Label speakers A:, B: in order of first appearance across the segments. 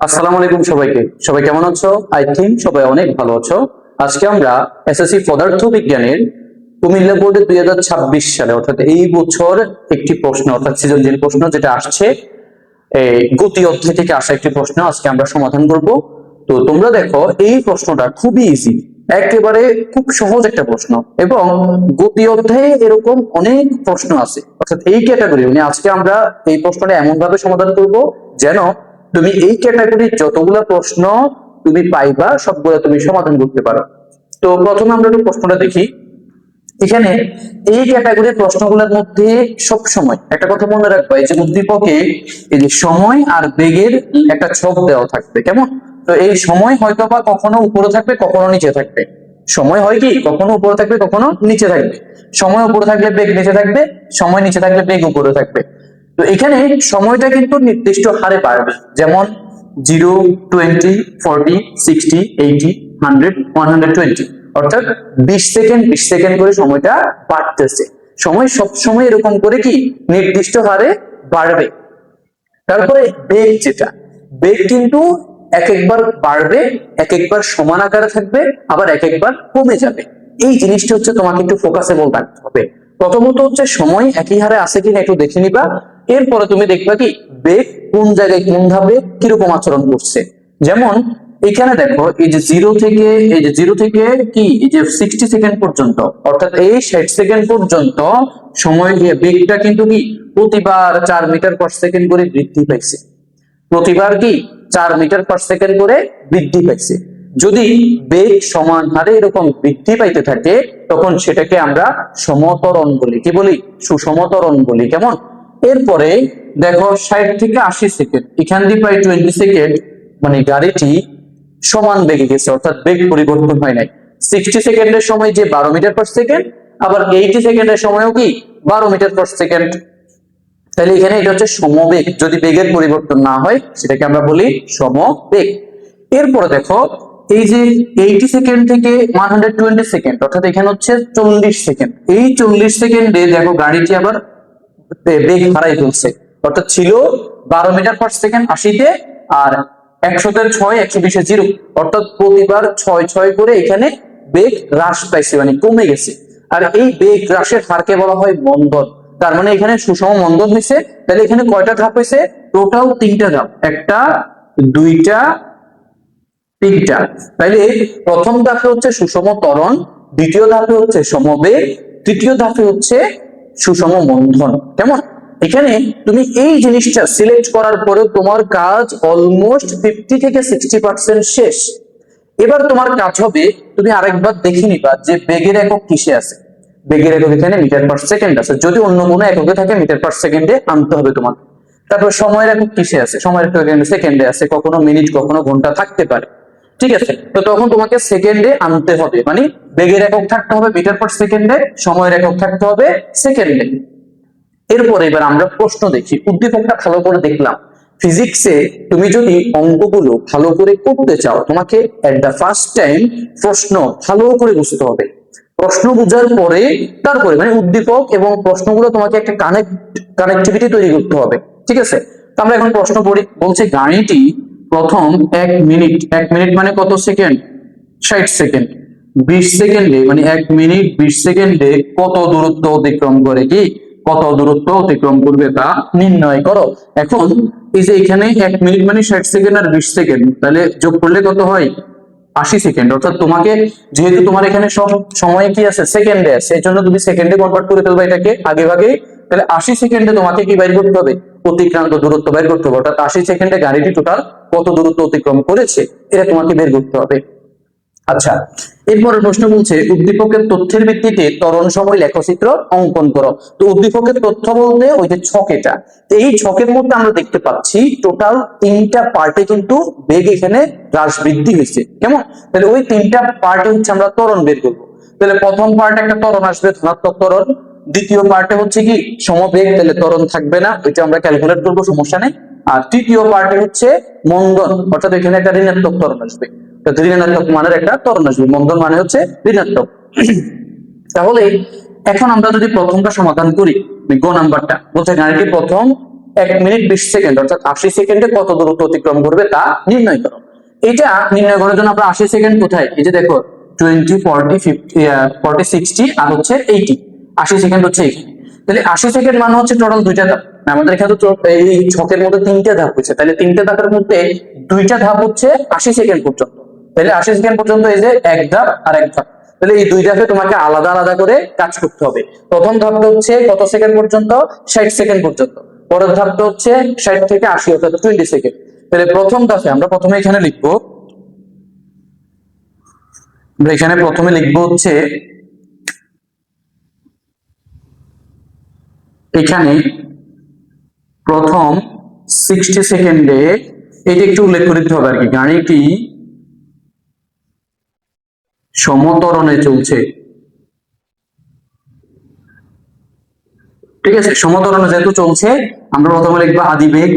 A: আসসালামু আলাইকুম সবাইকে। সবাই কেমন আছো? আই থিঙ্ক সবাই অনেক ভালো আছো। আজকে আমরা এসএসসি পদার্থ বিজ্ঞানের কুমিল্লা বোর্ডে 2026 সালে অর্থাৎ এই বছর একটি প্রশ্ন অর্থাৎ সৃজনশীল প্রশ্ন যেটা আসছে এই গতি অধ্যায় থেকে আসা একটি প্রশ্ন আজকে আমরা সমাধান করব। তো তোমরা দেখো এই প্রশ্নটা খুবই ইজি, একেবারে খুব সহজ একটা প্রশ্ন এবং গতি অধ্যায়ে এরকম অনেক প্রশ্ন আছে অর্থাৎ এই ক্যাটাগরি মানে আজকে আমরা এই প্রশ্নটা এমন ভাবে সমাধান করব যেন তুমি এই ক্যাটাগরির যতগুলো প্রশ্ন তুমি পাইবা সবগুলো তুমি সমাধান করতে পারো। তো প্রথমে আমরা একটু প্রশ্নটা দেখি। এখানে এই ক্যাটাগরির প্রশ্নগুলোর মধ্যে সব সময় একটা কথা মনে রাখবা, এই যে উদ্দীপকে এই যে সময় আর বেগের একটা ছক দেওয়া থাকবে, কেমন? তো এই সময় হয়তো বা কখনো উপরে থাকবে কখনো নিচে থাকবে। সময় হয় কি কখনো উপরে থাকবে কখনো নিচে থাকবে, সময় উপরে থাকলে বেগ নিচে থাকবে, সময় নিচে থাকলে বেগ উপরে থাকবে। তো এখানে সময়টা কিন্তু নির্দিষ্ট হারে বাড়বে, যেমন 0, 20, 40, 60, 80, 100, 120, অর্থাৎ 20 সেকেন্ড 20 সেকেন্ড করে সময়টা বাড়তেছে। সময় সব সময় এরকম করে কি নির্দিষ্ট হারে বাড়বে। তারপরে বেগ, যেটা বেগ কিন্তু এক একবার বাড়বে, এক একবার সমান আকারে থাকবে, আবার এক একবার কমে যাবে। এই জিনিসটা হচ্ছে তোমাকে একটু ফোকাসেবল রাখতে হবে। প্রথমত হচ্ছে সময় একই হারে আছে কিনা একটু দেখে নিবা, এরপরে তুমি দেখবা কি বেগ কোন জায়গায় কোন ধাপে কিরকম আচরণ করছে। যেমন এখানে দেখো এই যে জিরো থেকে কি এই যে 60 সেকেন্ড পর্যন্ত অর্থাৎ এই 60 সেকেন্ড পর্যন্ত সময় বেগটা কিন্তু কি প্রতিবার 4 মিটার/সেকেন্ড করে বৃদ্ধি পাইছে। প্রতিবার কি 4 মিটার/সেকেন্ড করে বৃদ্ধি পাইছে। যদি বেগ সমান হারে এরকম বৃদ্ধি পাইতে থাকে তখন সেটাকে আমরা সমত্বরণ বলি। কি বলি? সুষমত্বরণ বলি, কেমন? এরপরে দেখো 60 থেকে 80 সেকেন্ড, এখান দিয়ে প্রায় 20 সেকেন্ড মানে গাড়িটি সমান বেগে গেছে অর্থাৎ বেগ পরিবর্তন হয় নাই। 60 সেকেন্ডের সময় যে 12 মিটার/সেকেন্ড, আবার 80 সেকেন্ডের সময়ও কি 12 মিটার/সেকেন্ড। তাহলে এখানে এটা হচ্ছে সমবেগ, যদি বেগের পরিবর্তন না হয় সেটাকে আমরা বলি সমবেগ। এরপরে দেখো এই যে 80 সেকেন্ড থেকে 120 সেকেন্ড অর্থাৎ এখানে হচ্ছে 40 সেকেন্ড। এই 40 সেকেন্ডে দেখো গাড়িটি আবার বেগ হারাই ফেলছে, অর্থাৎ ছিল 12 মিটার/সেকেন্ড 80-তে, আর 100-তে 6, 120-এ 0, অর্থাৎ প্রতিবার 6 করে এখানে বেগ হ্রাস পাইছে মানে কমে গেছে। আর এই বেগ হ্রাসের হারকে বলা হয় মন্দন। তার মানে এখানে সুষম মন্দন হয়েছে। তাহলে এখানে কয়টা ধাপ হয়েছে? টোটাল 3টা ধাপ, 1টা 2টা 3টা। তাইলে প্রথম ধাপে হচ্ছে সুষম ত্বরণ, দ্বিতীয় ধাপে হচ্ছে সমবেগ, তৃতীয় ধাপে হচ্ছে সুষম মন্দন, কেমন? এখানে তুমি এই জিনিসটা সিলেক্ট করার পরে তোমার কাজ অলমোস্ট 50 থেকে 60% শেষ। এবার তোমার কাজ হবে তুমি আরেকবার দেখে নিবা যে বেগের একক কিসে আছে। বেগের একক এখানে মিটার/সেকেন্ড আছে, যদি অন্য কোনো এককে থাকে মিটার/সেকেন্ডে আনতে হবে তোমার। তারপর সময়ের একক কিসে আছে? সময়ের একক এখানে সেকেন্ডে আছে, কখনো মিনিট কখনো ঘন্টা থাকতে পারে, ঠিক আছে? তো তখন তোমাকে সেকেন্ডে আনতে হবে, মানে বেগের একক থাকতে হবে মিটার/সেকেন্ডে, সময়ের একক থাকতে হবে সেকেন্ডে। এরপরে এবার আমরা প্রশ্ন দেখি। উদ্দীপকটা ভালো করে দেখলাম। ফিজিক্সে তুমি যদি অঙ্কগুলো ভালো করে করতে চাও তোমাকে এট দা ফার্স্ট টাইম প্রশ্ন ভালো করে বুঝতে হবে। প্রশ্ন বুঝার পরে তারপরে মানে উদ্দীপক এবং প্রশ্নগুলো তোমাকে একটা কানেক্টিভিটি তৈরি করতে হবে, ঠিক আছে? তো আমরা এখন প্রশ্ন পড়ি। বলছে গাড়িটি প্রথম 1 মিনিট মানে কত সেকেন্ড? 60 সেকেন্ড। 20 সেকেন্ডে মানে 1 মিনিট 20 সেকেন্ডে কত দূরত্ব অতিক্রম করে, কি কত দূরত্ব অতিক্রম করবে তা নির্ণয় করো। এখন এই যে এখানে 1 মিনিট মানে 60 সেকেন্ড আর 20 সেকেন্ড, তাহলে যোগ করলে কত হয়? 80 সেকেন্ড। অর্থাৎ তোমাকে যেহেতু তোমার এখানে সব সময় কি আছে সেকেন্ডে আছে, এই জন্য তুমি সেকেন্ডে কনভার্ট করে ফেলবে এটাকে আগে ভাগে। তাহলে 80 সেকেন্ডে তোমাকে কি বাইর করতে হবে? অতিক্রান্ত দূরত্ব বের করতে হবে, অর্থাৎ 80 সেকেন্ডে গাড়িটি টোটাল কত দূরত্ব অতিক্রম করেছে এটা তোমাকে বের করতে হবে। আচ্ছা, এরপরের প্রশ্ন বলছে উদ্দীপকের তথ্যের ভিত্তিতে ত্বরণ সময় লেখচিত্র অঙ্কন করো। তো উদ্দীপকের তথ্য বলতে ওই যে ছক, এটা এই ছকের মধ্যে আমরা দেখতে পাচ্ছি টোটাল 3টা পার্টে কিন্তু বেগ এখানে হ্রাস বৃদ্ধি হয়েছে, কেমন? তাহলে ওই 3টা পার্টে হচ্ছে আমরা ত্বরণ বের করবো। তাহলে প্রথম পার্টে একটা ত্বরণ আসবে ধনাত্মক ত্বরণ, দ্বিতীয় পার্টে হচ্ছে কি সমবেগ, তাহলে ত্বরণ থাকবে না, এটা আমরা ক্যালকুলেট করবো, সমস্যা নেই। আর তৃতীয় পার্টে হচ্ছে মন্দন, অর্থাৎ এখানে একটা ঋণাত্মক ত্বরণ আসবে। ঋণাত্মক মানের একটা ত্বরণ আসবে, মন্দন মানে হচ্ছে ঋণাত্মক। তাহলে এখন আমরা যদি প্রথমটা সমাধান করি, গ নাম্বারটা বলছে গাড়িটি প্রথম 1 মিনিট 20 সেকেন্ড অর্থাৎ 80 সেকেন্ডে কত দূরত্ব অতিক্রম করবে তা নির্ণয় করো। এটা নির্ণয় করার জন্য আমরা 80 সেকেন্ড কোথায়, এই যে দেখো 20 40 50 40 60 আর হচ্ছে 80, 80 সেকেন্ড হচ্ছে এখানে। তাহলে 80 সেকেন্ড মানে হচ্ছে টোটাল দুইটা ধাপ। আমাদের এখানে তো এই ছকের মধ্যে তিনটা ধাপ হচ্ছে, তাহলে তিনটা ধাপের মধ্যে দুইটা ধাপ হচ্ছে 80 সেকেন্ড পর্যন্ত। তাহলে 80 সেকেন্ড পর্যন্ত এই যে এক ধাপ আর এক ধাপ, তাহলে এই দুই ধাপে তোমাকে আলাদা আলাদা করে কাজ করতে হবে। প্রথম ধাপটা হচ্ছে কত সেকেন্ড পর্যন্ত, 60 সেকেন্ড পর্যন্ত। পরের ধাপটা হচ্ছে 60 থেকে 80 অর্থাৎ 20 সেকেন্ড। তাহলে প্রথম ধাপে আমরা প্রথমে এখানে লিখবো, আমরা এখানে প্রথমে লিখবো হচ্ছে এখানে প্রথম 60 সেকেন্ডে এটা একটু উল্লেখ করে দিতে হবে আর কি, গাড়িটি সমত্বরণে চলছে। ঠিক আছে, সমত্বরণে যেহেতু চলছে আমরা প্রথমে লিখবো আদিবেগ।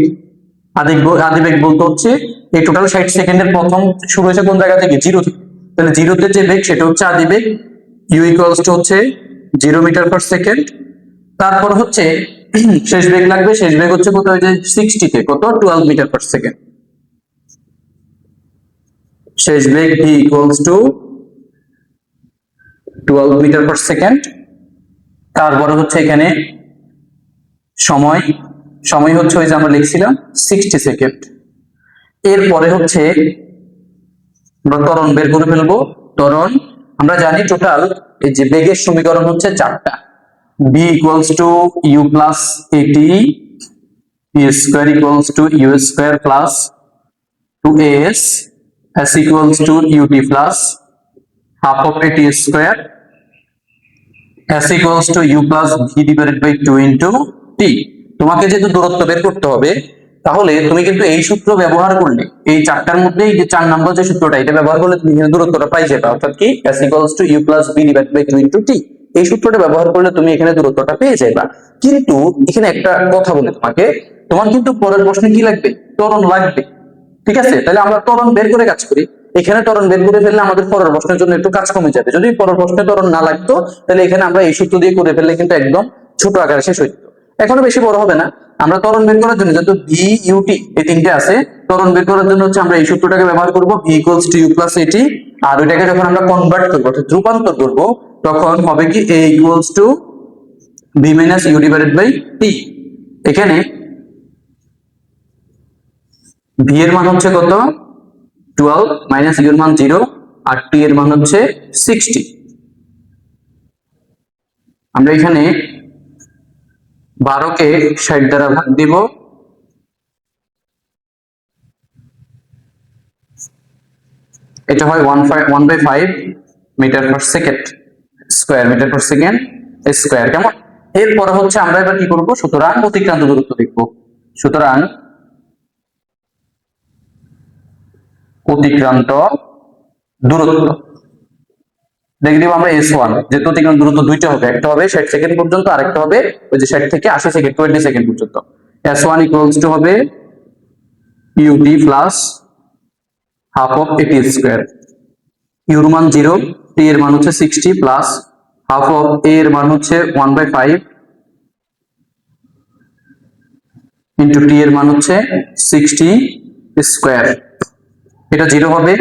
A: আদিবেগ বলতে হচ্ছে এই টোটাল 60 সেকেন্ডের প্রথম শুরু হয়েছে কোন জায়গা থেকে, জিরো থেকে। তাহলে জিরোতে যে বেগ সেটা হচ্ছে আদিবেগ, ইউ ইকুয়ালস টু হচ্ছে 0 মিটার/সেকেন্ড। তারপর হচ্ছে শেষ বেগ লাগবে, শেষ বেগ হচ্ছে কত, ওই যে 60 তে কত 12 মিটার/সেকেন্ড। শেষ বেগ v ইকুয়ালস টু 12 মিটার/সেকেন্ড। তারপরে হচ্ছে এখানে সময়, সময় হচ্ছে ওই যে আমরা লিখছিলাম 60 সেকেন্ড। এরপরে হচ্ছে আমরা ত্বরণ বের করে ফেলবো। ত্বরণ আমরা জানি টোটাল এই যে বেগের সমীকরণ হচ্ছে চারটা, b equals to u plus at, e square equals to u square plus 2as, s equals to ut plus half of at square, s equals to u plus v divided by 2 into t। তোমাকে যেহেতু দূরত্ব বের করতে হবে, তাহলে তুমি কিন্তু এই সূত্র ব্যবহার করলে, এই চারটার মধ্যে এই যে 4 নম্বর যে সূত্রটা, এটা ব্যবহার করলে তুমি এখানে দূরত্বটা পাই যাবে, অর্থাৎ কি s equals to u plus v divided by 2 into t। এই সূত্রটা ব্যবহার করলে তুমি এখানে দূরত্বটা পেয়ে যাবে। কিন্তু এখানে একটা কথা বলে তোমাকে, তোমার কিন্তু পরের প্রশ্নে কি লাগবে, ত্বরণ লাগবে। ঠিক আছে, তাহলে আমরা ত্বরণ বের করে কাজ করি। এখানে ত্বরণ বের করে ফেললে আমাদের পরের প্রশ্নের জন্য একটু কাজ কমে যাবে। যদি পরের প্রশ্নে ত্বরণ না লাগতো, তাহলে এখানে আমরা এই সূত্র দিয়ে করে ফেললে কিন্তু একদম ছোট আকারে শেষ হয়ে যেত, এখনো বেশি বড় হবে না। আমরা ত্বরণ বের করার জন্য যেহেতু ভি ইউটি এই তিনটে আছে, ত্বরণ বের করার জন্য হচ্ছে আমরা এই সূত্রটাকে ব্যবহার করব, V equals to U plus A T. আর ওইটাকে যখন আমরা কনভার্ট করবো অর্থাৎ রূপান্তর করব, তখন হবে কি a equals to v minus u divided by t. এখানে ভি এর মান হচ্ছে কত 12 মাইনাস ইউ এর মান 0 আর টি এর মান হচ্ছে 60। আমরা এখানে 12 কে 60 দ্বারা ভাগ দিব, এটা হয় 1/5 মিটার/সেকেন্ড, স্কয়ার মিটার/সেকেন্ড স্কয়ার। কেমন, এরপরে হচ্ছে আমরা এবার কি করব, সুতরাং অতিক্রান্ত দূরত্ব দেখব। সুতরাং অতিক্রান্ত দূরত্ব দেখে দিব আমরা s1, যেহেতু অতিক্রান্ত দূরত্ব দুইটা হবে, একটা হবে 60 সেকেন্ড পর্যন্ত, আরেকটা হবে ওই যে 60 থেকে 80 সেকেন্ড 20 সেকেন্ড পর্যন্ত। s1 ইকুয়ালস টু হবে ut plus half of at square. u এর মান 0, t এর মান হচ্ছে 60 প্লাস হাফ অফ a এর মান হচ্ছে 1/5 ইনটু t এর মান হচ্ছে 60 স্কয়ার। এটা 0 হবে,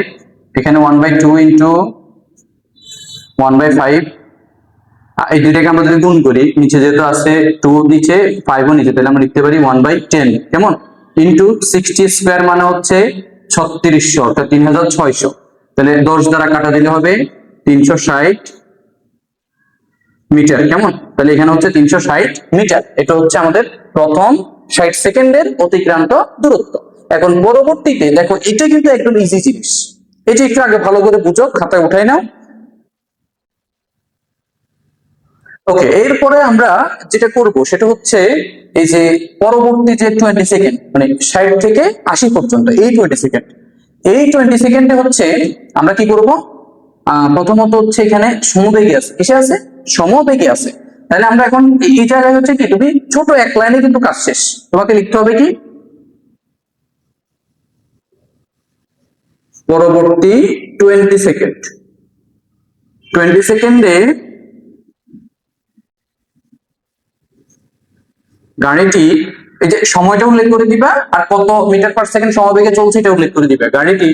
A: এখানে 1/2 ইনটু 1/5, এই দুইটাকে আমরা যদি গুণ করি, নিচে যেহেতু আছে 2 নিচে 5 ও নিচে, তাহলে আমরা লিখতে পারি 1/10। কেমন, ইনটু 60 স্কয়ার মানে হচ্ছে 3600 অর্থাৎ 3600। তাহলে 10 দ্বারা কাটা দিলে হবে 360 মিটার। কেমন, তাহলে এখানে হচ্ছে 360 মিটার। এটা হচ্ছে আমাদের প্রথম 60 সেকেন্ডের অতিক্রান্ত দূরত্ব। এখন পরবর্তীতে দেখো, এটা কিন্তু একদম ইজি জিনিস, এই যে একটু আগে ভালো করে বুঝো, খাতায় উঠাই নাও। ওকে, এরপরে আমরা যেটা করব সেটা হচ্ছে এই যে পরবর্তী যে 20 সেকেন্ড, মানে 60 থেকে 80 পর্যন্ত এই 20 সেকেন্ড, এই 20 সেকেন্ডে হচ্ছে আমরা কি করব, প্রথমত হচ্ছে এখানে সমবেগে আছে, কিসে আছে, সমবেগে আছে। তাহলে আমরা এখন এই জায়গায় হচ্ছে কি, তুমি ছোট এক লাইনে কিন্তু কাজ শেষ, তোমাকে লিখতে হবে কি পরবর্তী 20 সেকেন্ড, 20 সেকেন্ডে গাড়িটি এই যে সময়টা উল্লেখ করে দিবা আর কত মিটার পার সেকেন্ড সমবেগে চলছে এটা উল্লেখ করে দিবা। গাড়িটি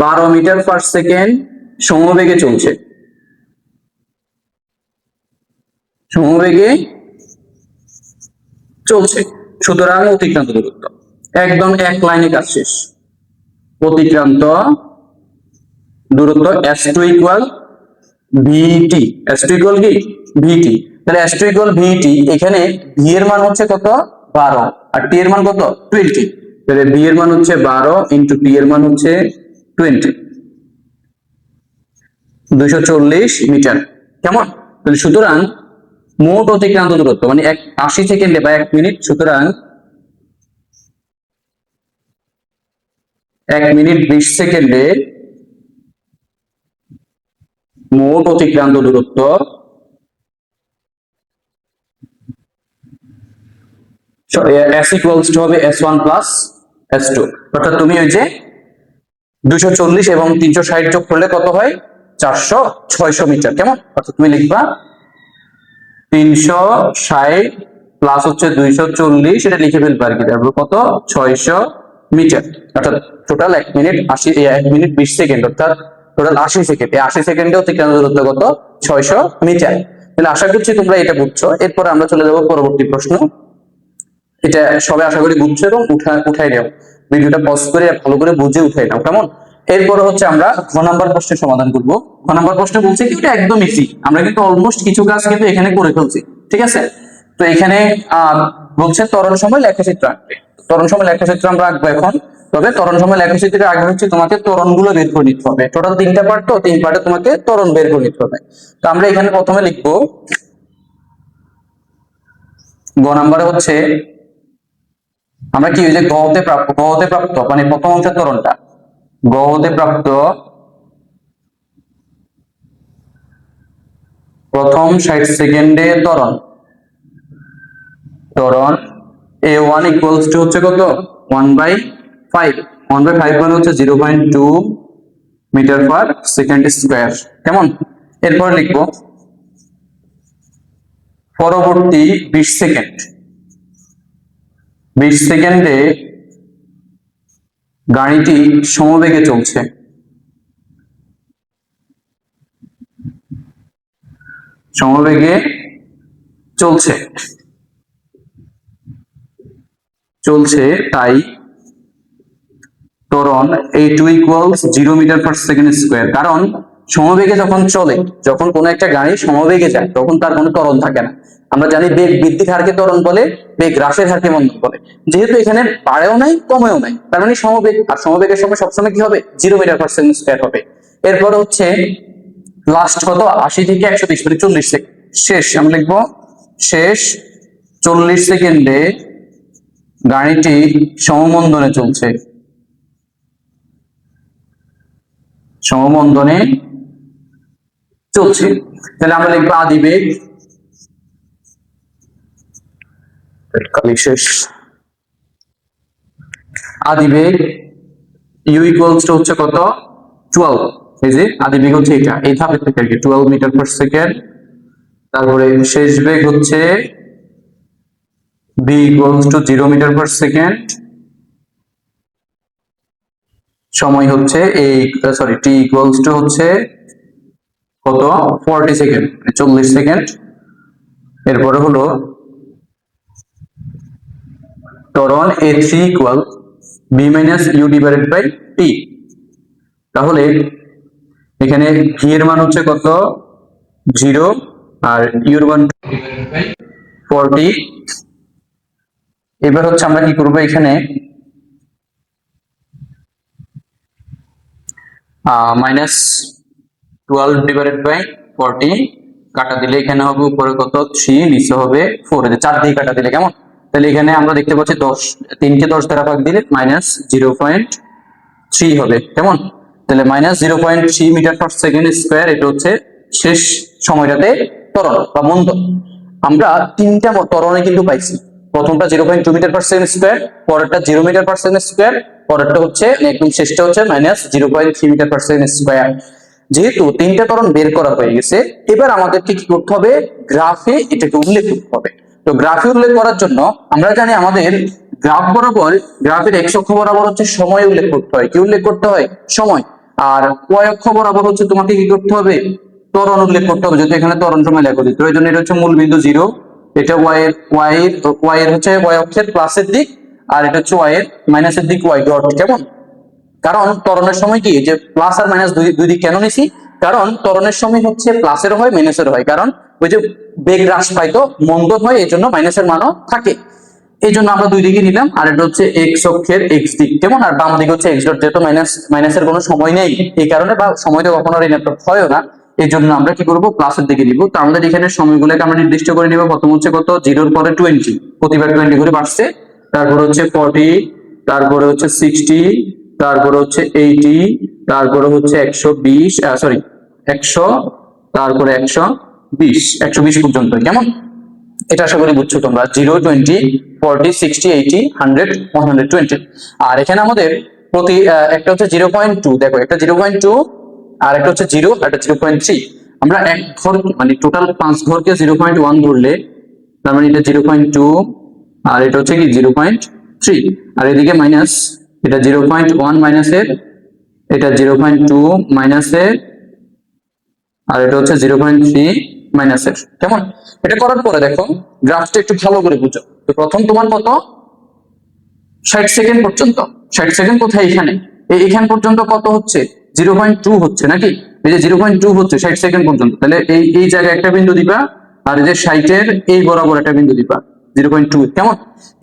A: 12 মিটার পার সেকেন্ড সমবেগে চলছে, সমবেগে চলছে, সুতরাং অতিক্রান্ত দূরত্ব। একদম এক লাইনে কাজ শেষ। অতিক্রান্ত দূরত্ব s2 ইকুয়াল ভিটি। s2 ইকুয়াল কি ভিটি। তাহলে s2 ইকুয়াল ভিটি, এখানে ভি এর মান হচ্ছে কত 12 আর টি এর মান কত 20। তাহলে ভি এর মান হচ্ছে 12 ইনটু টি এর মান হচ্ছে 20, 240 মিটার। কেমন? তাহলে সুতরাং মোট অতিক্রান্ত দূরত্ব মানে 80 সেকেন্ডে বা 1 মিনিট, সুতরাং 1 মিনিট 20 সেকেন্ডে মোট অতিক্রান্ত দূরত্ব s ইকুয়ালস টু হবে s1 প্লাস s2। অর্থাৎ তুমি ওই যে 240 এবং 360 যোগ করলে কত হয় 600 মিটার। কেমন? অর্থাৎ তুমি লিখবা 360 প্লাস হচ্ছে 240, এটা লিখে ফেলবে আর কি, তারপর কত 600 মিটার। অর্থাৎ টোটাল 1 মিনিট 20 সেকেন্ড, অর্থাৎ টোটাল 80 সেকেন্ড। এই 80 সেকেন্ডে অতিক্রান্ত দূরত্ব কত 600 মিটার। তাহলে আশা করছি তোমরা এটা বুঝছো। এরপর আমরা চলে যাব পরবর্তী প্রশ্ন। এটা সবাই আশা করি বুঝছো এবং উঠাই নাও, ভিডিওটা পজ করে ভালো করে বুঝে উঠাই নাও। কেমন? এরপর হচ্ছে আমরা ঘ নাম্বার প্রশ্নের সমাধান করব। ঘ নাম্বার প্রশ্নে বলছে কি এটা একদম ইজি, আমরা কিন্তু অলমোস্ট কিছু কাজ কিন্তু এখানে করে ফেলছি। ঠিক আছে? তো এখানে বলছে ত্বরণ সময় লেখচিত্র আঁকবে। ত্বরণ সময় লেখচিত্র আমরা আঁকবো এখন। তবে ত্বরণ সময় লেখচিত্রের আগে হচ্ছে তোমাকে ত্বরণ গুলো বের করে নিতে হবে। টোটাল 3টা পার্ট, তো 3 পার্টে তোমাকে ত্বরণ বের করে নিতে হবে। তো আমরা এখানে প্রথমে লিখবো গ নাম্বারে হচ্ছে আমরা কি যে গহতে প্রাপ্ত মানে প্রথম অংশের ত্বরণটা, গহতে প্রাপ্ত প্রথম 60 সেকেন্ডে ত্বরণ a1 ইকুয়ালস টু হচ্ছে কত 1/5। 1/5 মানে হচ্ছে 0.2 মিটার পার সেকেন্ড স্কয়ার। কেমন? এরপর লিখবো পরবর্তী 20 সেকেন্ডে গাড়িটি সমবেগে চলছে, সমবেগে চলছে তাই ত্বরণ a2 equals 0 metre per second square. কারণ সমবেগে যখন চলে, যখন কোনো একটা গাড়ি সমবেগে যায় তখন তার কোনো ত্বরণ থাকে না। আমরা জানি বেগ বৃদ্ধির হারকে ত্বরণ বলে, বেগ হ্রাসের হারকে মন্দন বলে। যেহেতু এখানে বাড়েও নাই কমেও নাই, তার মানে সমবেগ, আর সমবেগের সময় সবসময় কি হবে 0 মিটার পার সেকেন্ড স্কয়ার হবে। এরপর হচ্ছে লাস্ট কত 80 থেকে 130 মানে 40 সেকেন্ড শেষ। আমরা লিখবো শেষ 40 সেকেন্ডে গাড়িটি সমমন্দনে চলছে, সমমন্দনে চলছে। তাহলে আমরা লিখবো আদিবেগ, শেষ আদিবেগ u ইকুয়ালস টু হচ্ছে কত 12। এই যে আদিবেগ হচ্ছে এটা, এই ধাপের থেকে আর কি 12 মিটার পার সেকেন্ড। তারপরে শেষ বেগ হচ্ছে v equals to 0 metre per second. সময় হচ্ছে t ইকুয়ালস টু হচ্ছে কত 40 সেকেন্ড, 40 সেকেন্ড। এরপরে হলো ত্বরণ a3 equal b minus u divided by t। তাহলে এখানে v এর মান হচ্ছে কত 0 আর u এর মান 40। এবার হচ্ছে আমরা কি করব, এখানে মাইনাস 12 ডিভাইডেড বাই 40 কাটা দিলে এখানে হবে উপরে কত 3, নিচে হবে 4, এই 4 দিয়ে কাটা দিলে। কেমন? তাহলে এখানে আমরা দেখতে পাচ্ছি 3 কে 10 দ্বারা ভাগ দিলে মাইনাস 0.3 হবে। কেমন? তাহলে minus 0.3 metre per second square, এটা হচ্ছে শেষ সময়টাতে ত্বরণ বা মন্দন। আমরা 3টা ত্বরণে কিন্তু পাইছি। প্রথমটা 0.2 মিটার পার সেকেন্ড স্কয়ার, পরেরটা 0 মিটার পার সেকেন্ড স্কয়ার, পরেরটা হচ্ছে একদম শেষটা হচ্ছে minus 0.3 metre per second square. যেহেতু 3টা ত্বরণ বের করা হয়ে গেছে, এবার আমাদেরকে কি করতে হবে, গ্রাফে এটাকে উল্লেখ করতে হবে। তো গ্রাফে উল্লেখ করার জন্য আমরা জানি আমাদের গ্রাফ বরাবর, গ্রাফের এক্স অক্ষ বরাবর হচ্ছে সময় উল্লেখ করতে হয়। কি উল্লেখ করতে হয়? সময়। আর ওয়াই অক্ষ বরাবর হচ্ছে তোমাকে কি করতে হবে? ত্বরণ উল্লেখ করতে হবে, যদি এখানে ত্বরণ সময় লেখা দিত। এই জন্য এটা হচ্ছে মূল বিন্দু 0, এটা ওয়াই এর হচ্ছে ওয়াই অক্ষের প্লাসের দিক, আর এটা হচ্ছে ওয়াই এর মাইনাসের দিক, ওয়াই ডট। কেমন? কারণ ত্বরণের সময় কি যে প্লাস আর মাইনাস দুই দিক কেন নিছি? কারণ ত্বরণের সময় হচ্ছে প্লাসের হয় মাইনাসের হয়, কারণ ওই যে বেগ হ্রাস পায় তো মন্দন হয়, এই জন্য মাইনাসের মানও থাকে। এই জন্য আমরা দুই দিকে নিলাম। আর এটা হচ্ছে এক্স অক্ষের এক্স দিক, কেমন? আর বাম দিক হচ্ছে এক্স ডট, যেহেতু মাইনাসের কোনো সময় নেই এই কারণে, বা সময় তো কখনো ঋণাত্মক হয়ও না, এই জন্য আমরা কি করবো? প্লাসের দিকে নিব। তো আমাদের এখানে সময়গুলোকে আমরা নির্দিষ্ট করে নিব। প্রথম হচ্ছে কত? 0-র পরে 20, প্রতিবার 20 করে বাড়ছে। তারপর হচ্ছে 40, তারপরে হচ্ছে 60, তারপরে হচ্ছে 80, তারপরে হচ্ছে 120, সরি 100, তারপরে 120 পর্যন্ত। কেমন? এটা আশা করি বুঝছো তোমরা। 0, 20, 40, 60, 80, 100, 120। আর এখানে আমাদের প্রতি একটা হচ্ছে 0.2, দেখো একটা 0.2, আর একটা হচ্ছে 0, আর একটা 0.3। আমরা এক ঘর মানে টোটাল 5 ঘরকে 0.1 ধরলে, তার মানে এটা 0.2, আর এটা হচ্ছে কি 0.3, আর এদিকে মাইনাস, এটা 0.1 মাইনাসের, এটা 0.2 মাইনাসের, আর এটা হচ্ছে 0.3 মাইনাসের। কেমন? এটা করার পরে দেখো গ্রাফটা একটু ভালো করে বুঝো। তো প্রথম তোমার কত? 60 সেকেন্ড পর্যন্ত। 60 সেকেন্ড কোথায়? এখানে এইখান পর্যন্ত কত হচ্ছে? 0.2 হচ্ছে নাকি? এই যে 0.2 হচ্ছে 60 সেকেন্ড পর্যন্ত, তাহলে এই জায়গায় একটা বিন্দু দিবা, আর এই যে 60 এর এই বরাবর একটা বিন্দু দিবা 0.2। কেমন?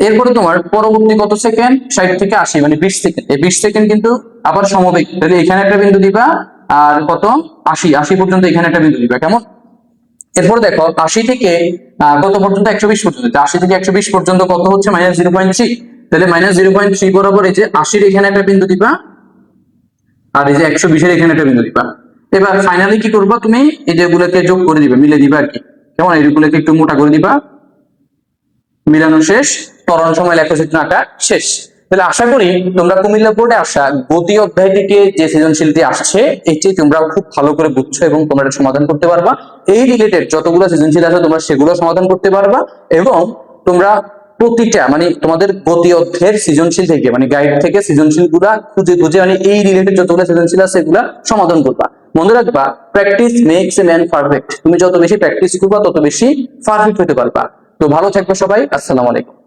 A: এরপরে তোমার পরবর্তী কত সেকেন্ড? 60 থেকে 80, মানে 20 সেকেন্ড। এই 20 সেকেন্ড কিন্তু আবার সমবেগ, তাহলে এখানে একটা বিন্দু দিবা, আর কত? 80 পর্যন্ত এখানে একটা বিন্দু দিবা। কেমন? এরপর দেখো 80 থেকে কত পর্যন্ত? 120 পর্যন্ত। 80 থেকে 120 পর্যন্ত কত হচ্ছে? -0.3। তাহলে -0.3 বরাবর এই যে 80-র এখানে একটা বিন্দু দিবা, আর এই যে 120-এর এখানে একটা বিন্দু দিবা। এবার ফাইনালি কি করবা? তুমি এই যে এগুলোকে যোগ করে দিবে, মিলে দিবা আর কি। কেমন? এইগুলোকে একটু মোটা করে দিবা, মিলানো শেষ, ত্বরণ সময় লেখচিত্র আঁকা শেষ। তাহলে আশা করি তোমরা কুমিল্লা বোর্ডে আসা গতি অধ্যায় থেকে যে সৃজনশীলটি আসছে এটি তোমরা খুব ভালো করে বুঝছো এবং তোমরা এটা সমাধান করতে পারবা। এই রিলেটেড যতগুলো সৃজনশীল আছে তোমরা সেগুলো সমাধান করতে পারবা, এবং তোমরা প্রতিটা মানে তোমাদের গতি অধ্যায়ের সৃজনশীল থেকে মানে গাইড থেকে সৃজনশীল গুলা খুঁজে খুঁজে মানে এই রিলেটেড যতগুলো সৃজনশীল আছে এগুলা সমাধান করবা। মনে রাখবা, practice makes a man perfect. তুমি যত বেশি প্র্যাকটিস করবা তত বেশি পারফেক্ট হতে পারবা। তো ভালো থাকবে সবাই। আসসালামু আলাইকুম।